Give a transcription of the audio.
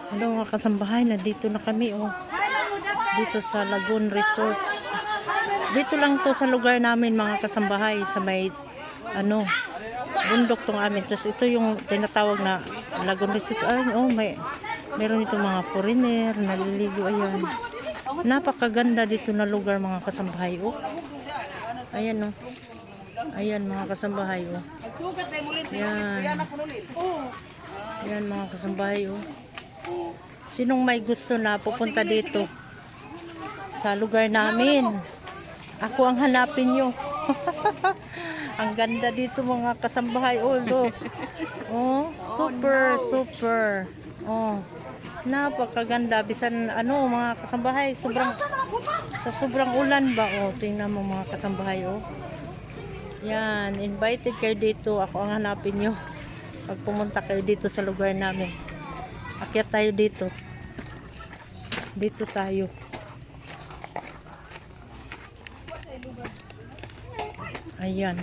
Hello mga kasambahay, nandito na kami dito sa Lagoon Resorts. Dito lang to sa lugar namin mga kasambahay, sa may bundok tong amin. Tapos ito yung tinatawag na Lagoon Resort. Meron itong mga foreigner naliligo. Ayan, napakaganda dito na lugar mga kasambahay. Ayan ayan mga kasambahay. Ayan mga kasambahay. Sinong may gusto na pupunta dito sa lugar namin, ako ang hanapin nyo. Ang ganda dito mga kasambahay. Look. Super. Napakaganda. Bisan mga kasambahay, sobrang ulan ba. Tingnan mo mga kasambahay. Yan, invited kayo dito. Ako ang hanapin nyo pag pumunta kayo dito sa lugar namin. Akyat tayo dito. Dito tayo. Ayan.